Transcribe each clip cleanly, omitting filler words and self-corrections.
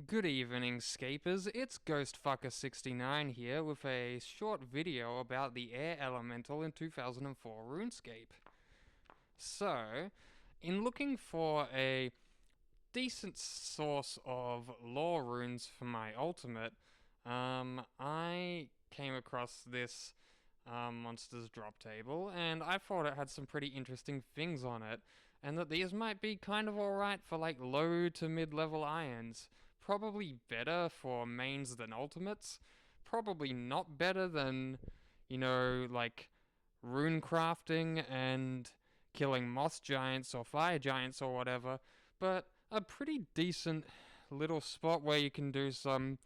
Good evening, Scapers. It's Ghostfucker69 here with a short video about the air elemental in 2004 RuneScape. So, in looking for a decent source of lore runes for my ultimate, I came across this monsters drop table, and I thought it had some pretty interesting things on it, and that these might be kind of alright for like low to mid-level irons. Probably better for mains than ultimates. Probably not better than, like rune crafting and killing moss giants or fire giants or whatever, but a pretty decent little spot where you can do some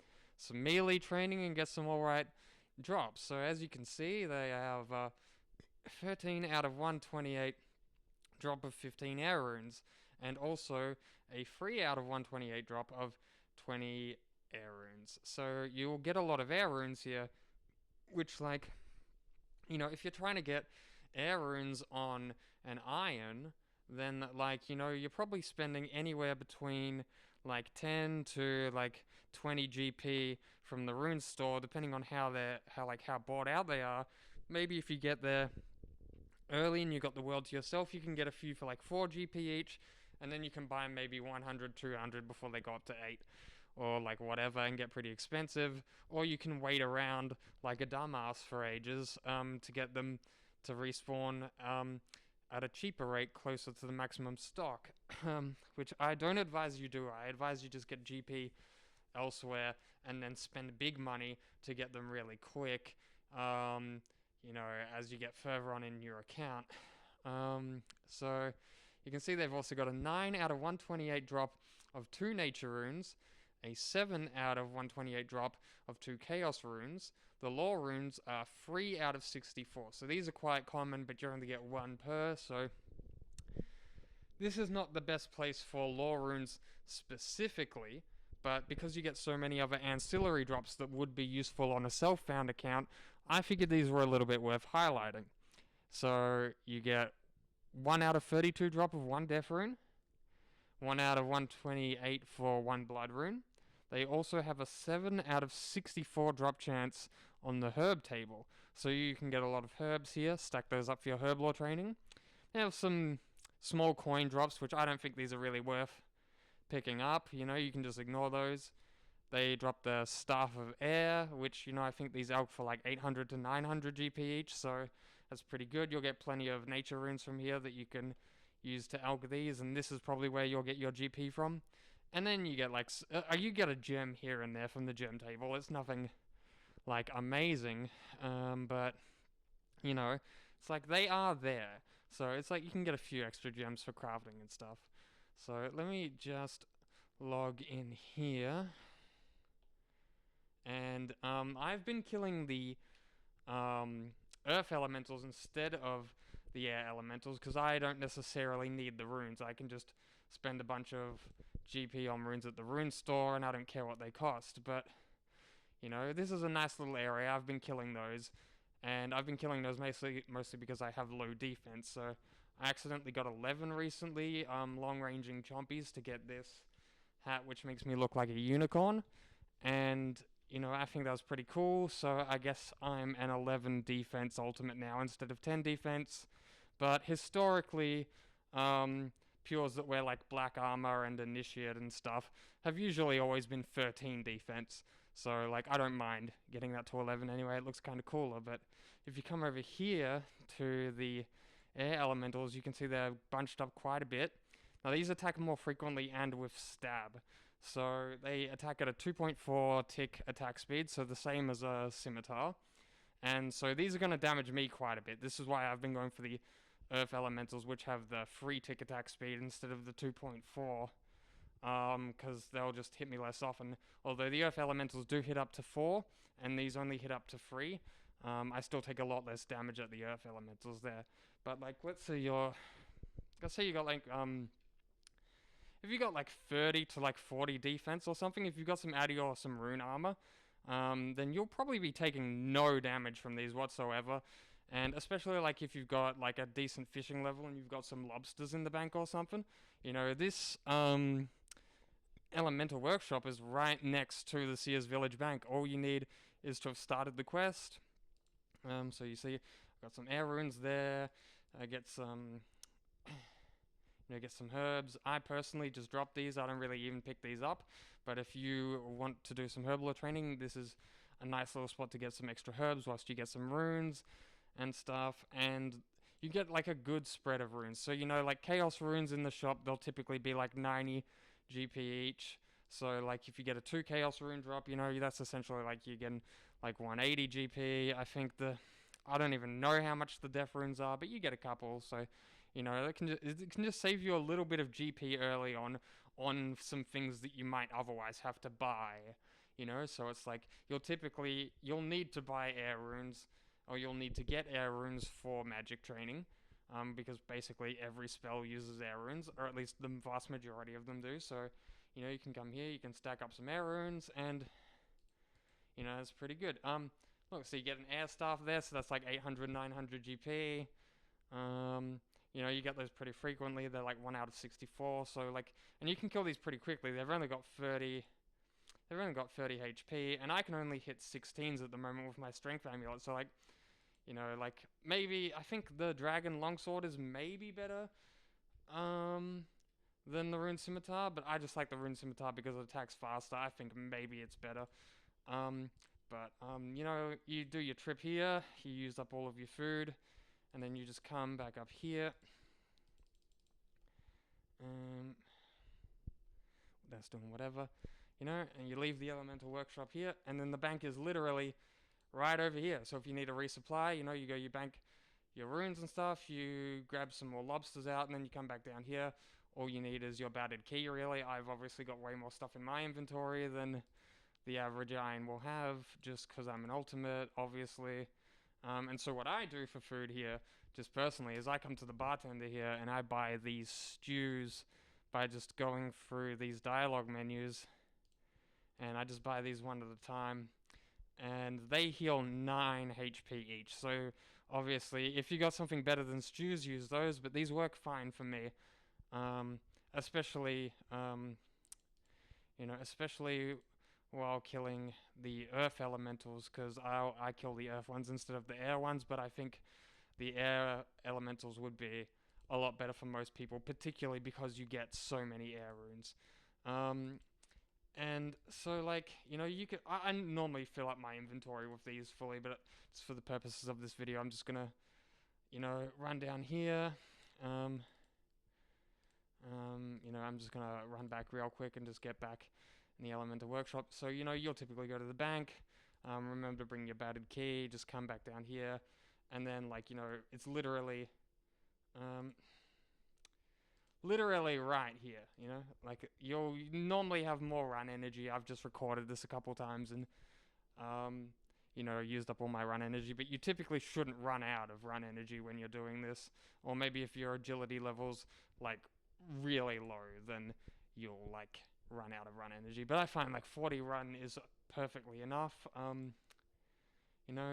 melee training and get some alright drops. So as you can see, they have 13 out of 128 drop of 15 air runes, and also a 3 out of 128 drop of 20 air runes. So you'll get a lot of air runes here, which, like, if you're trying to get air runes on an iron, then, like, you're probably spending anywhere between like 10 to like 20 GP from the rune store, depending on how bought out they are. Maybe if you get there early and you got the world to yourself, you can get a few for like 4 GP each, and then you can buy maybe 100, 200 before they go up to 8, or like whatever, and get pretty expensive. Or you can wait around like a dumbass for ages to get them to respawn at a cheaper rate closer to the maximum stock, which I don't advise you do. I advise you just get GP elsewhere and then spend big money to get them really quick. As you get further on in your account. So you can see they've also got a 9 out of 128 drop of 2 nature runes, a 7 out of 128 drop of 2 chaos runes. The lore runes are 3 out of 64. So these are quite common, but you only get 1 per, so this is not the best place for lore runes specifically, but because you get so many other ancillary drops that would be useful on a self-found account, I figured these were a little bit worth highlighting. So you get 1 out of 32 drop of 1 death rune, 1 out of 128 for 1 blood rune. They also have a 7 out of 64 drop chance on the herb table, so you can get a lot of herbs here, stack those up for your herb lore training. They have some small coin drops, which I don't think these are really worth picking up. You can just ignore those. They drop the Staff of Air, which, I think these out for like 800 to 900 GP each, so that's pretty good. You'll get plenty of nature runes from here that you can use to alg these, and this is probably where you'll get your GP from. And then you get you get a gem here and there from the gem table. It's nothing like amazing, but it's like they are there. So it's like you can get a few extra gems for crafting and stuff. So let me just log in here. And I've been killing the earth elementals instead of the air elementals because I don't necessarily need the runes. I can just spend a bunch of GP on runes at the rune store and I don't care what they cost. But, this is a nice little area. I've been killing those. And I've been killing those mostly because I have low defense. So I accidentally got 11 recently, long-ranging chompies to get this hat, which makes me look like a unicorn. And, I think that was pretty cool. So I guess I'm an 11 defense ultimate now instead of 10 defense. But historically, pures that wear like black armor and initiate and stuff have usually always been 13 defense. So like I don't mind getting that to 11 anyway. It looks kind of cooler. But if you come over here to the air elementals, you can see they're bunched up quite a bit. Now these attack more frequently and with stab. So they attack at a 2.4 tick attack speed, so the same as a scimitar. And so these are going to damage me quite a bit. This is why I've been going for the Earth Elementals, which have the 3 tick attack speed instead of the 2.4, because they'll just hit me less often. Although the Earth Elementals do hit up to 4, and these only hit up to 3, I still take a lot less damage at the Earth Elementals there. But like, let's say you got like, if you got like 30 to like 40 defense or something, if you've got some Addy or some Rune armor, then you'll probably be taking no damage from these whatsoever. And especially like if you've got like a decent fishing level and you've got some lobsters in the bank or something, this Elemental Workshop is right next to the Sears Village Bank. All you need is to have started the quest. So you see, I've got some air runes there. I get some, get some herbs. I personally just drop these. I don't really even pick these up. But if you want to do some herblore training, this is a nice little spot to get some extra herbs whilst you get some runes and stuff. And you get like a good spread of runes. So like chaos runes in the shop, they'll typically be like 90 GP each. So like if you get a 2 chaos rune drop, that's essentially like you're getting like 180 GP. I don't even know how much the death runes are, but you get a couple. So it can just save you a little bit of GP early on some things that you might otherwise have to buy. So it's like you'll need to buy air runes, or you'll need to get air runes for magic training, because basically every spell uses air runes, or at least the vast majority of them do. So you can come here, you can stack up some air runes, and it's pretty good. Look, so you get an air staff there, so that's like 800, 900 GP. You get those pretty frequently. They're like 1 out of 64. So like, and you can kill these pretty quickly. They've only got 30 HP, and I can only hit 16s at the moment with my strength amulet. So like, like maybe I think the dragon longsword is maybe better than the rune scimitar, but I just like the rune scimitar because it attacks faster. I think maybe it's better. You do your trip here, you use up all of your food, and then you just come back up here. That's doing whatever, and you leave the elemental workshop here, and then the bank is literally right over here. So if you need a resupply, you bank your runes and stuff, you grab some more lobsters out, and then you come back down here. All you need is your battered key, really. I've obviously got way more stuff in my inventory than the average iron will have, just because I'm an ultimate, obviously. And so what I do for food here, just personally, is I come to the bartender here and I buy these stews by just going through these dialogue menus, and I just buy these one at a time, and they heal 9 HP each. So obviously, if you got something better than stews, use those, but these work fine for me. Especially while killing the earth elementals, because I kill the earth ones instead of the air ones, but I think the air elementals would be a lot better for most people, particularly because you get so many air runes. And so like, you could, I normally fill up my inventory with these fully, but just for the purposes of this video, I'm just gonna, run down here. I'm just gonna run back real quick and just get back in the elemental workshop. So you'll typically go to the bank. Remember to bring your battered key. Just come back down here, and then it's literally right here. Like you'll normally have more run energy. I've just recorded this a couple times and used up all my run energy, but you typically shouldn't run out of run energy when you're doing this. Or maybe if your agility level's like really low, then you'll like run out of run energy. But I find like 40 run is perfectly enough.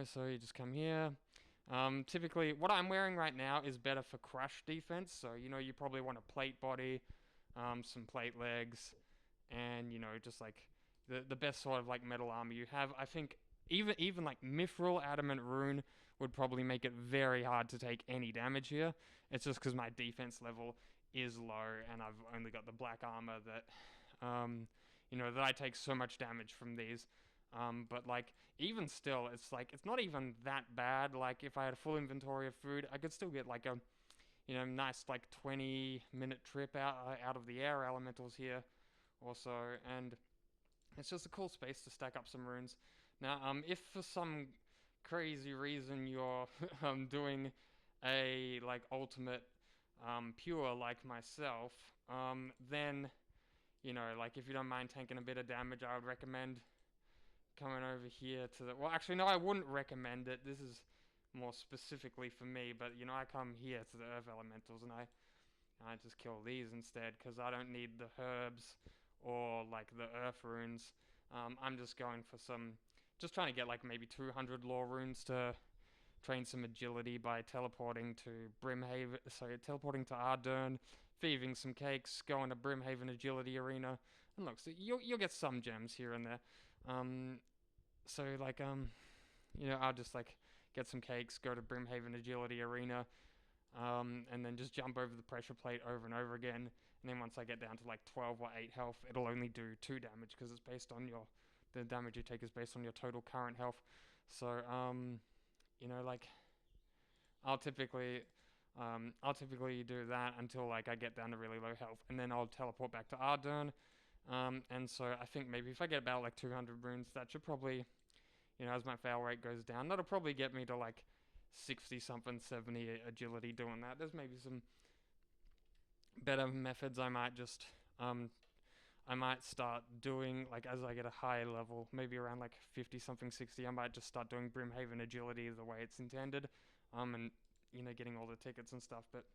So you just come here. Typically what I'm wearing right now is better for crush defense. So you probably want a plate body, some plate legs, and just like the best sort of like metal armor you have. I think even like mithril adamant rune would probably make it very hard to take any damage here. It's just because my defense level is low, and I've only got the black armor that that I take so much damage from these. But like even still, it's not even that bad. Like if I had a full inventory of food, I could still get like a nice like 20-minute trip out of the air elementals here also, and it's just a cool space to stack up some runes. Now, if for some crazy reason you're doing a like ultimate pure like myself, then like if you don't mind taking a bit of damage, I would recommend coming over here to the, well actually no, I wouldn't recommend it, this is more specifically for me, but I come here to the earth elementals and I just kill these instead, because I don't need the herbs or like the earth runes. I'm just going for just trying to get like maybe 200 lore runes to train some agility by teleporting to teleporting to Ardern, thieving some cakes, going to Brimhaven Agility Arena, And look, so you'll get some gems here and there. So like I'll just like get some cakes, go to Brimhaven Agility Arena, and then just jump over the pressure plate over and over again. And then once I get down to like 12 or 8 health, it'll only do 2 damage because it's based on the damage you take is based on your total current health. So like I'll typically do that until like I get down to really low health, and then I'll teleport back to Ardern. And so I think maybe if I get about like 200 runes, that should probably, as my fail rate goes down, that'll probably get me to like 60 something, 70 agility doing that. There's maybe some better methods I might start doing, like as I get a higher level, maybe around like 50 something, 60, I might just start doing Brimhaven Agility the way it's intended, and getting all the tickets and stuff. But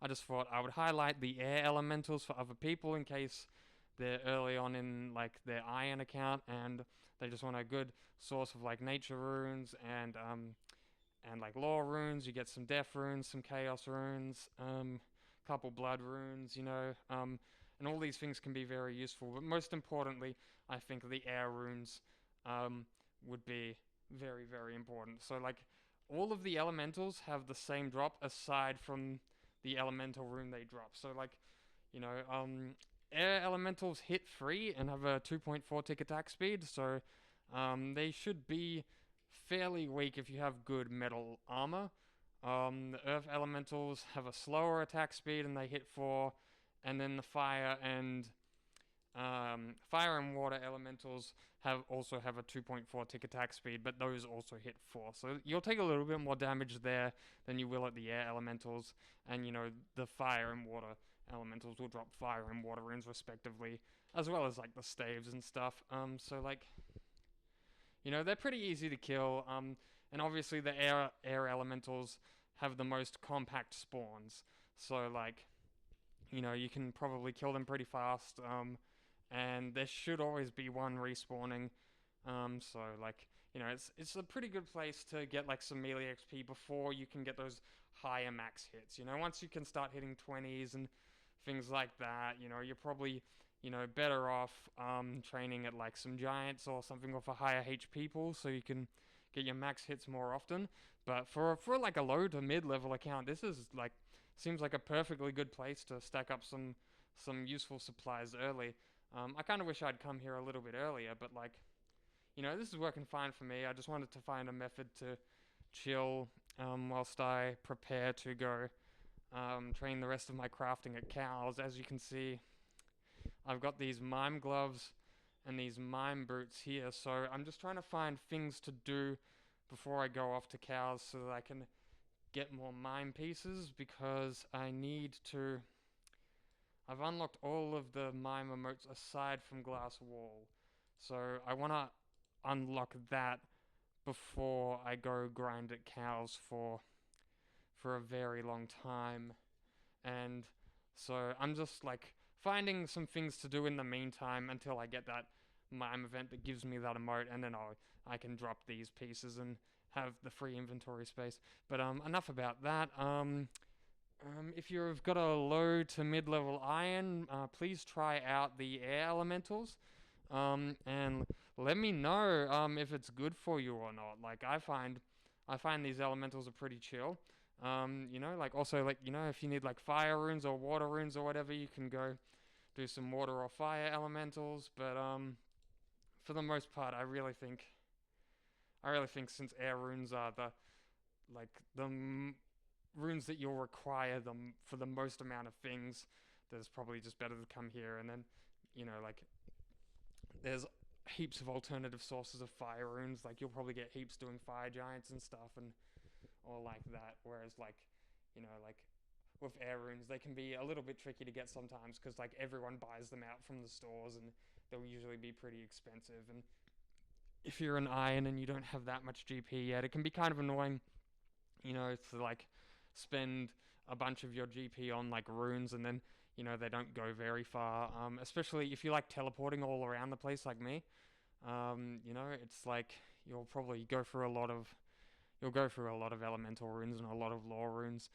I just thought I would highlight the air elementals for other people in case they're early on in like their iron account and they just want a good source of like nature runes and like lore runes. You get some death runes, some chaos runes, couple blood runes, and all these things can be very useful. But most importantly, I think the air runes would be very, very important. So like all of the elementals have the same drop aside from the elemental rune they drop. So like, air elementals hit free and have a 2.4 tick attack speed. So they should be fairly weak if you have good metal armor. The earth elementals have a slower attack speed and they hit 4. And then the fire and water elementals also have a 2.4 tick attack speed, but those also hit 4. So you'll take a little bit more damage there than you will at the air elementals. And the fire and water elementals will drop fire and water runes respectively, as well as like the staves and stuff. So like, they're pretty easy to kill. And obviously the air elementals have the most compact spawns. So like, you can probably kill them pretty fast, and there should always be one respawning, so like, it's a pretty good place to get like some melee XP before you can get those higher max hits. Once you can start hitting 20s and things like that, you're probably, better off training at like some giants or something with a higher HP pool so you can get your max hits more often. But for like a low to mid-level account, this is like seems like a perfectly good place to stack up some useful supplies early. I kind of wish I'd come here a little bit earlier, but like, this is working fine for me. I just wanted to find a method to chill whilst I prepare to go train the rest of my crafting at Cows. As you can see, I've got these mime gloves and these mime boots here, so I'm just trying to find things to do before I go off to Cows so that I can get more mime pieces, because I need to. I've unlocked all of the mime emotes aside from glass wall, so I want to unlock that before I go grind at Cows for a very long time. And so I'm just like finding some things to do in the meantime until I get that mime event that gives me that emote, and then I can drop these pieces and have the free inventory space. But enough about that. If you've got a low to mid-level iron, please try out the air elementals, and let me know if it's good for you or not. Like I find these elementals are pretty chill. Like also like if you need like fire runes or water runes or whatever, you can go do some water or fire elementals. But for the most part, I really think since air runes are the runes that you'll require them for the most amount of things, that it's probably just better to come here. And then like there's heaps of alternative sources of fire runes. Like you'll probably get heaps doing fire giants and stuff and or like that. Whereas like like with air runes, they can be a little bit tricky to get sometimes because like everyone buys them out from the stores and they'll usually be pretty expensive. And if you're an iron and you don't have that much GP yet, it can be kind of annoying, to like spend a bunch of your GP on like runes and then they don't go very far. Especially if you like teleporting all around the place like me. It's like you'll probably go through a lot of elemental runes and a lot of lore runes.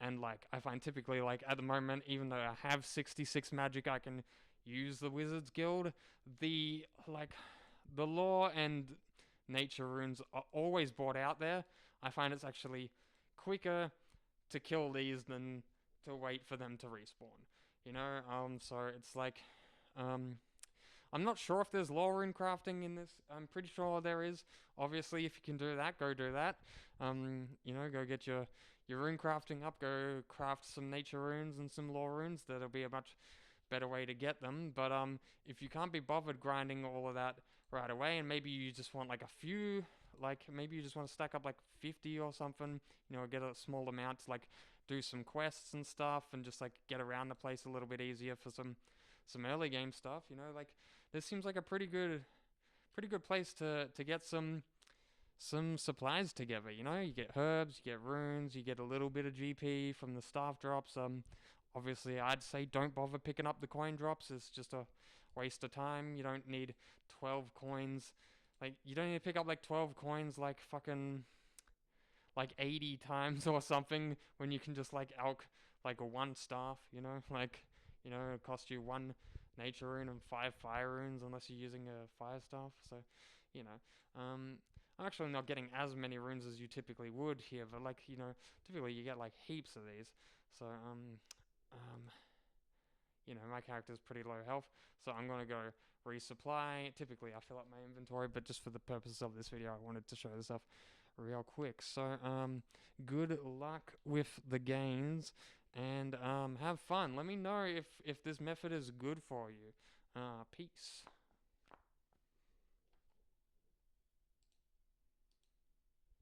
And like I find typically like at the moment, even though I have 66 magic, I can use the Wizards Guild. The like the lore and nature runes are always brought out there. I find it's actually quicker to kill these than to wait for them to respawn. So it's like, um, I'm not sure if there's lore rune crafting in this. I'm pretty sure there is. Obviously, if you can do that, go do that. Go get your rune crafting up. Go craft some nature runes and some lore runes. That'll be a much better way to get them. But if you can't be bothered grinding all of that right away, and maybe you just want like a few, like maybe you just want to stack up like 50 or something, get a small amount to like do some quests and stuff, and just like get around the place a little bit easier for some early game stuff. Like this seems like a pretty good place to get some supplies together. You get herbs, you get runes, you get a little bit of GP from the staff drops. Obviously, I'd say don't bother picking up the coin drops. It's just a waste of time. You don't need 12 coins. Like, you don't need to pick up like 12 coins like fucking like 80 times or something when you can just like alch like a one staff, it costs you one nature rune and 5 fire runes unless you're using a fire staff. So, you know, um, I'm actually not getting as many runes as you typically would here, but like, typically you get like heaps of these. So, um, my character's pretty low health, so I'm gonna go resupply. Typically, I fill up my inventory, but just for the purposes of this video, I wanted to show this off real quick. So, good luck with the gains, and have fun. Let me know if this method is good for you. Peace.